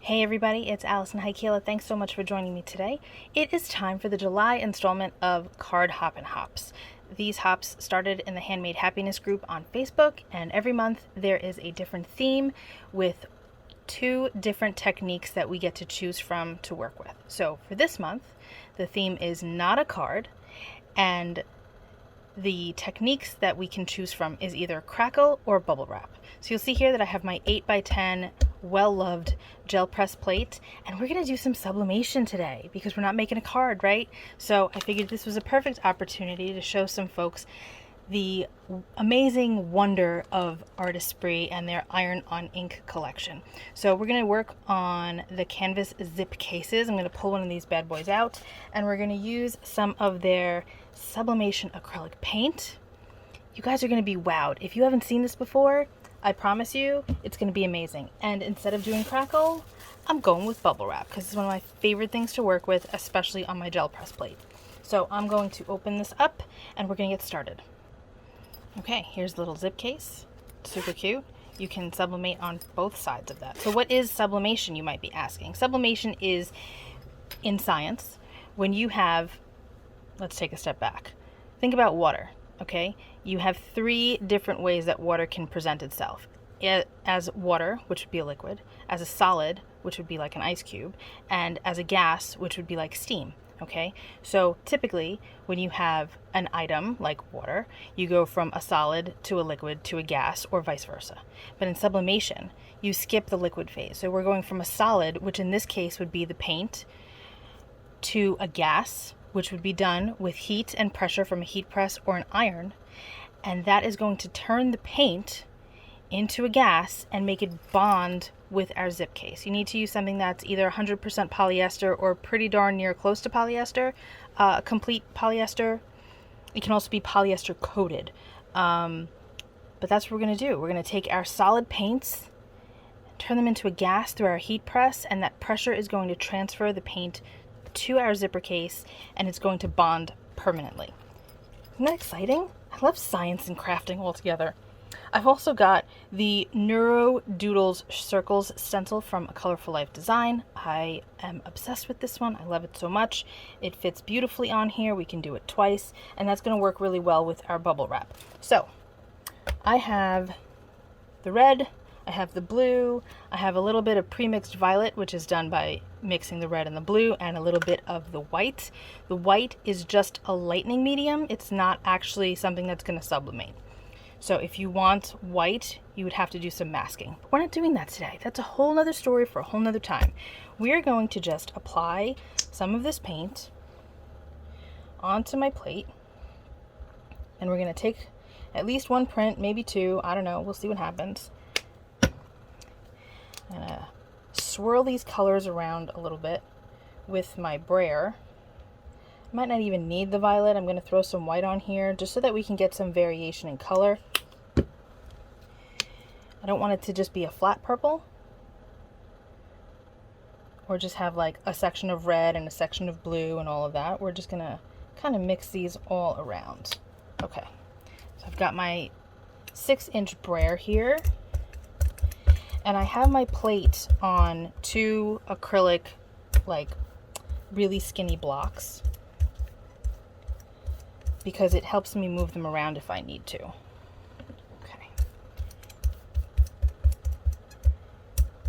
Hey everybody, it's Alison Heikkila. Thanks so much for joining me today. It is time for the July installment of Card Hoppin' Hops. These hops started in the Handmade Happiness group on Facebook, and every month there is a different theme with 2 different techniques that we get to choose from to work with. So for this month, the theme is not a card, and the techniques that we can choose from is either crackle or bubble wrap. So you'll see here that I have my 8x10 well-loved gel press plate, and we're gonna do some sublimation today because we're not making a card, right? So I figured this was a perfect opportunity to show some folks the amazing wonder of Artesprix and their iron on ink collection. So we're going to work on the canvas zip cases. I'm going to pull one of these bad boys out, and we're going to use some of their Sublimation acrylic paint. You guys are going to be wowed. If you haven't seen this before, I promise you it's going to be amazing. And instead of doing crackle, I'm going with bubble wrap because it's one of my favorite things to work with, especially on my gel press plate. So I'm going to open this up and we're going to get started. Okay, here's the little zip case. Super cute. You can sublimate on both sides of that. So what is sublimation, you might be asking? Sublimation is, in science, when you have, let's take a step back. Think about water, okay? You have 3 different ways that water can present itself. As water, which would be a liquid, as a solid, which would be like an ice cube, and as a gas, which would be like steam. Okay, so typically when you have an item like water, you go from a solid to a liquid to a gas or vice versa. But in sublimation, you skip the liquid phase. So we're going from a solid, which in this case would be the paint, to a gas, which would be done with heat and pressure from a heat press or an iron. And that is going to turn the paint into a gas and make it bond with our zip case. You need to use something that's either 100% polyester or pretty darn near close to polyester, complete polyester. It can also be polyester coated. But that's what we're going to do. We're going to take our solid paints, turn them into a gas through our heat press, and that pressure is going to transfer the paint to our zipper case, and it's going to bond permanently. Isn't that exciting? I love science and crafting all together. I've also got the Neuro Doodles Circles stencil from A Colorful Life Design. I am obsessed with this one. I love it so much. It fits beautifully on here. We can do it twice, and that's going to work really well with our bubble wrap. So I have the red, I have the blue, I have a little bit of pre-mixed violet, which is done by mixing the red and the blue, and a little bit of the white. The white is just a lightening medium. It's not actually something that's going to sublimate. So if you want white, you would have to do some masking. We're not doing that today. That's a whole nother story for a whole nother time. We are going to just apply some of this paint onto my plate. And we're going to take at least 1 print, maybe 2. I don't know. We'll see what happens. I'm going to swirl these colors around a little bit with my brayer. Might not even need the violet. I'm going to throw some white on here just so that we can get some variation in color. I don't want it to just be a flat purple or just have like a section of red and a section of blue and all of that. We're just going to kind of mix these all around. Okay, so I've got my 6-inch brayer here, and I have my plate on 2 acrylic, like really skinny blocks, because it helps me move them around if I need to. Okay.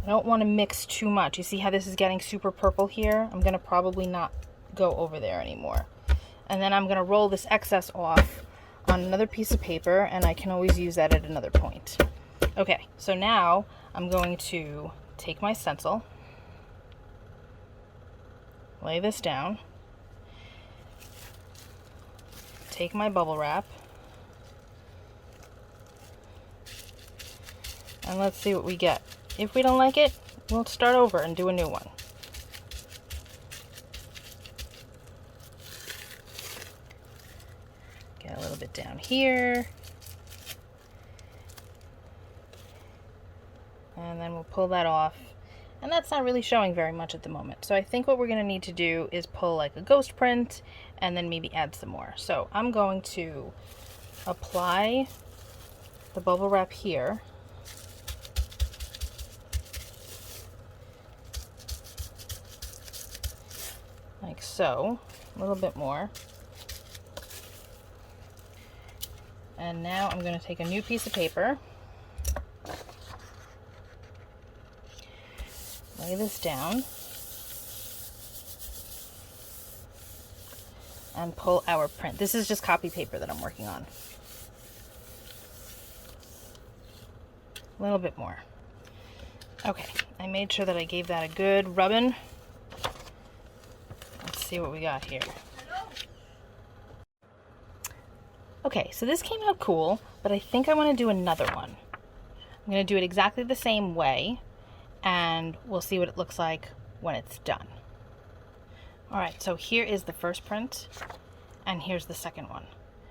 I don't want to mix too much. You see how this is getting super purple here? I'm going to probably not go over there anymore. And then I'm going to roll this excess off on another piece of paper, and I can always use that at another point. Okay, so now I'm going to take my stencil, lay this down, take my bubble wrap, and let's see what we get. If we don't like it, we'll start over and do a new one. Get a little bit down here. And then we'll pull that off. And that's not really showing very much at the moment. So I think what we're going to need to do is pull like a ghost print and then maybe add some more. So I'm going to apply the bubble wrap here. so, a little bit more. And now I'm going to take a new piece of paper, lay this down, and pull our print. This is just copy paper that I'm working on. A little bit more. Okay, I made sure that I gave that a good rubbing. Let's see what we got here. Okay, so this came out cool, but I think I want to do another one. I'm going to do it exactly the same way, and we'll see what it looks like when it's done. Alright, so here is the first print, and here's the second one.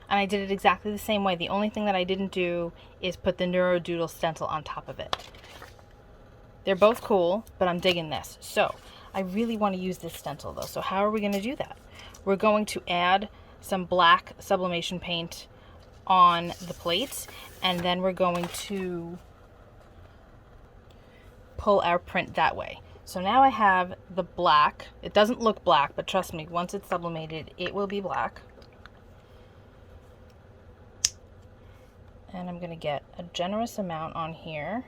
And I did it exactly the same way. The only thing that I didn't do is put the Neuro Doodle stencil on top of it. They're both cool, but I'm digging this. So, I really want to use this stencil though. So how are we going to do that? We're going to add some black sublimation paint on the plates, and then we're going to pull our print that way. So now I have the black. It doesn't look black, but trust me, once it's sublimated, it will be black. And I'm going to get a generous amount on here.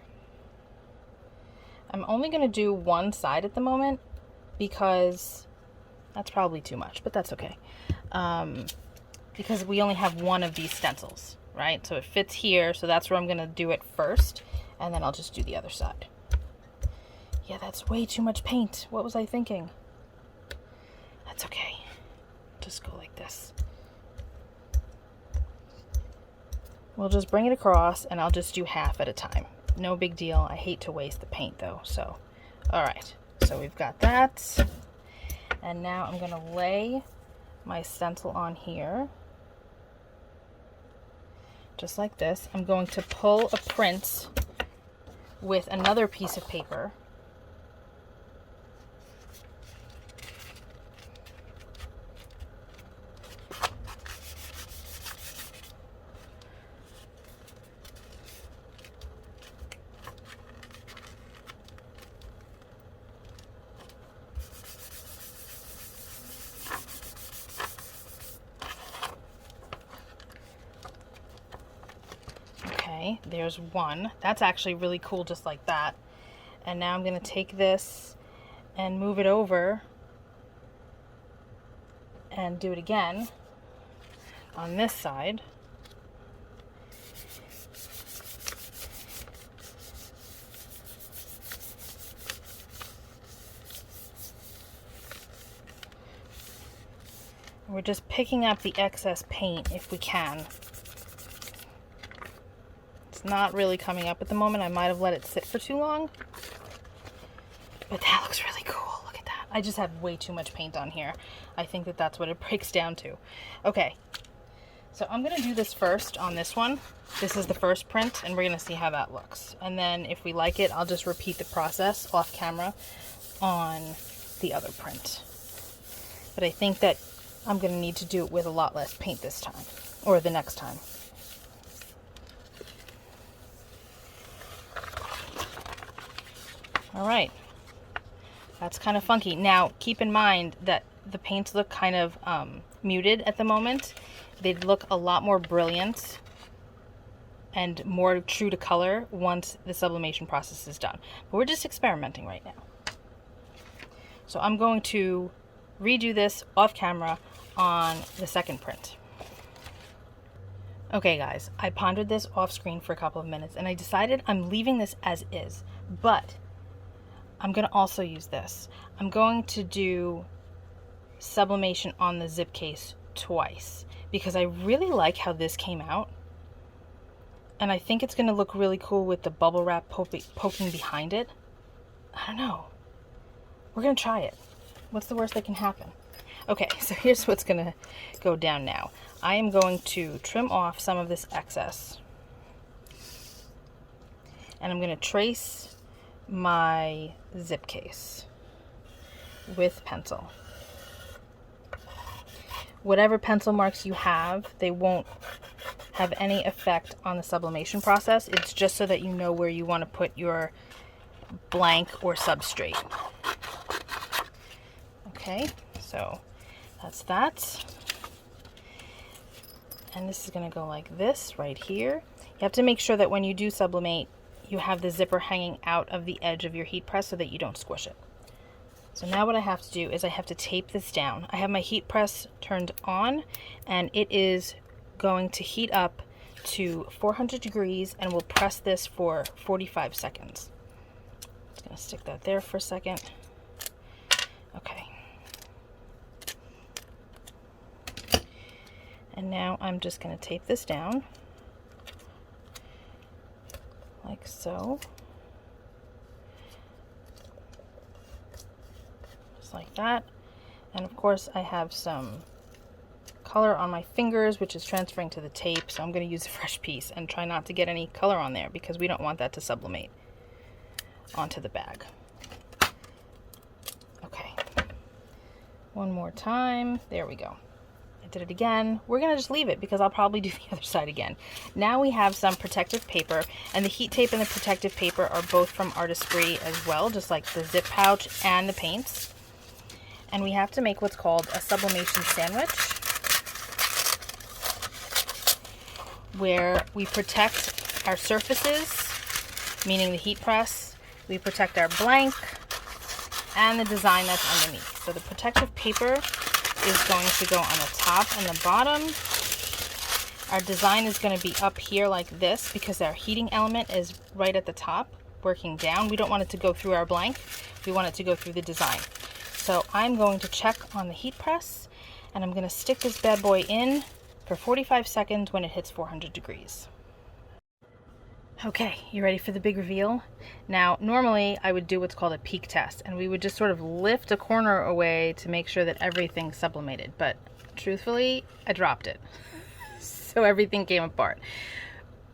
I'm only going to do one side at the moment because that's probably too much, but that's okay. Because we only have one of these stencils, right? So it fits here, so that's where I'm going to do it first, and then I'll just do the other side. Yeah, that's way too much paint. What was I thinking? That's okay. Just go like this. We'll just bring it across, and I'll just do half at a time. No big deal. I hate to waste the paint though, so. Alright, so we've got that. And now I'm going to lay my stencil on here. Just like this. I'm going to pull a print with another piece of paper. Okay, there's one. That's actually really cool just like that. And now I'm going to take this and move it over and do it again on this side. We're just picking up the excess paint if we can. It's not really coming up at the moment. I might have let it sit for too long. But that looks really cool. Look at that. I just have way too much paint on here. I think that that's what it breaks down to. Okay. So I'm going to do this first on this one. This is the first print, and we're going to see how that looks. And then if we like it, I'll just repeat the process off camera on the other print. But I think that I'm going to need to do it with a lot less paint this time, or the next time. All right, that's kind of funky. Now, keep in mind that the paints look kind of muted at the moment. They'd look a lot more brilliant and more true to color once the sublimation process is done. But we're just experimenting right now. So I'm going to redo this off camera on the second print. Okay guys, I pondered this off screen for a couple of minutes and I decided I'm leaving this as is, but I'm going to also use this. I'm going to do sublimation on the zip case twice because I really like how this came out, and I think it's going to look really cool with the bubble wrap poking behind it. I don't know. We're going to try it. What's the worst that can happen? Okay, so here's what's going to go down now. I am going to trim off some of this excess, and I'm going to trace my zip case with pencil. Whatever pencil marks you have, they won't have any effect on the sublimation process. It's just so that you know where you want to put your blank or substrate. Okay, so That's that. And this is going to go like this right here. You have to make sure that when you do sublimate, you have the zipper hanging out of the edge of your heat press so that you don't squish it. So now what I have to do is I have to tape this down. I have my heat press turned on, and it is going to heat up to 400 degrees, and we'll press this for 45 seconds. Just going to stick that there for a second. Okay. And now I'm just going to tape this down like so. Just like that. And of course I have some color on my fingers, which is transferring to the tape, so I'm going to use a fresh piece and try not to get any color on there because we don't want that to sublimate onto the bag. Okay. One more time. There we go. I did it again. We're going to just leave it because I'll probably do the other side again. Now we have some protective paper, and the heat tape and the protective paper are both from Artesprix as well, just like the zip pouch and the paints. And we have to make what's called a sublimation sandwich, where we protect our surfaces, meaning the heat press, we protect our blank, and the design that's underneath. So the protective paper is going to go on the top and the bottom. Our design is going to be up here like this because our heating element is right at the top, working down. We don't want it to go through our blank. We want it to go through the design. So I'm going to check on the heat press, and I'm going to stick this bad boy in for 45 seconds when it hits 400 degrees. Okay, you ready for the big reveal? Now, normally I would do what's called a peak test, and we would just sort of lift a corner away to make sure that everything's sublimated, but truthfully, I dropped it. So everything came apart.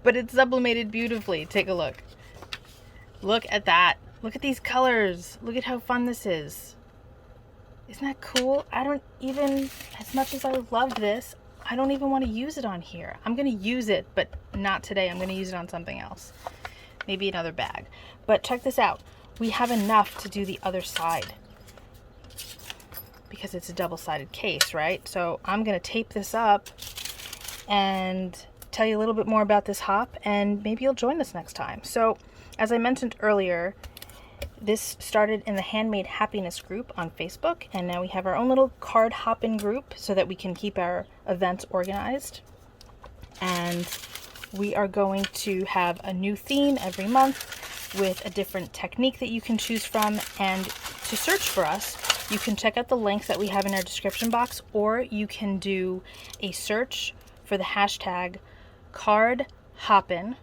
But it's sublimated beautifully. Take a look. Look at that. Look at these colors. Look at how fun this is. Isn't that cool? I don't even, as much as I love this, I don't even want to use it on here. I'm going to use it, but not today. I'm going to use it on something else. Maybe another bag. But check this out. We have enough to do the other side because it's a double-sided case, right? So I'm going to tape this up and tell you a little bit more about this hop, and maybe you'll join us next time. So as I mentioned earlier, this started in the Handmade Happiness group on Facebook, and now we have our own little card hopping group so that we can keep our events organized. And we are going to have a new theme every month with a different technique that you can choose from. And to search for us, you can check out the links that we have in our description box, or you can do a search for the hashtag Card Hoppin'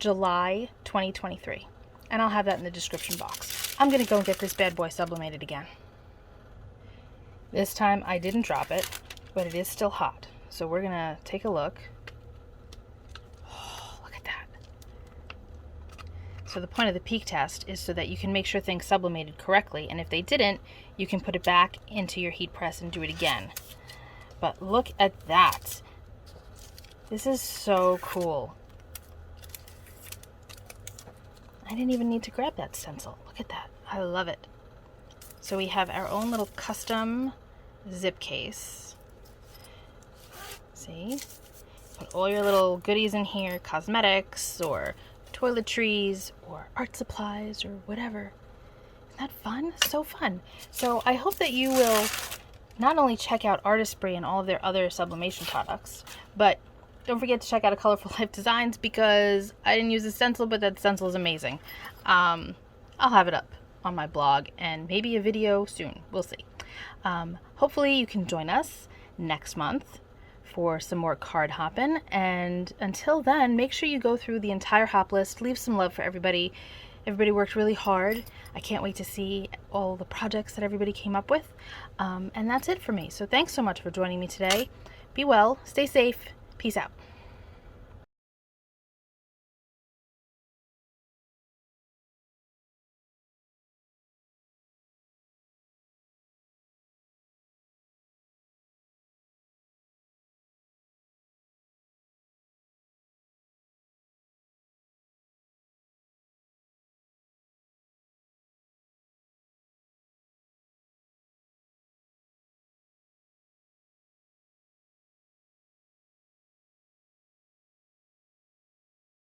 July 2023. And I'll have that in the description box. I'm going to go and get this bad boy sublimated again. This time I didn't drop it, but it is still hot. So we're going to take a look. Oh, look at that. So the point of the peak test is so that you can make sure things sublimated correctly, and if they didn't, you can put it back into your heat press and do it again. But look at that. This is so cool. I didn't even need to grab that stencil. Look at that. I love it. So we have our own little custom zip case. See? Put all your little goodies in here, cosmetics or toiletries or art supplies or whatever. Isn't that fun? So fun. So I hope that you will not only check out Artesprix and all of their other sublimation products, but don't forget to check out A Colorful Life Designs, because I didn't use a stencil, but that stencil is amazing. I'll have it up on my blog and maybe a video soon. We'll see. Hopefully you can join us next month for some more card hopping. And until then, make sure you go through the entire hop list. Leave some love for everybody. Everybody worked really hard. I can't wait to see all the projects that everybody came up with. And that's it for me. So thanks so much for joining me today. Be well, stay safe. Peace out.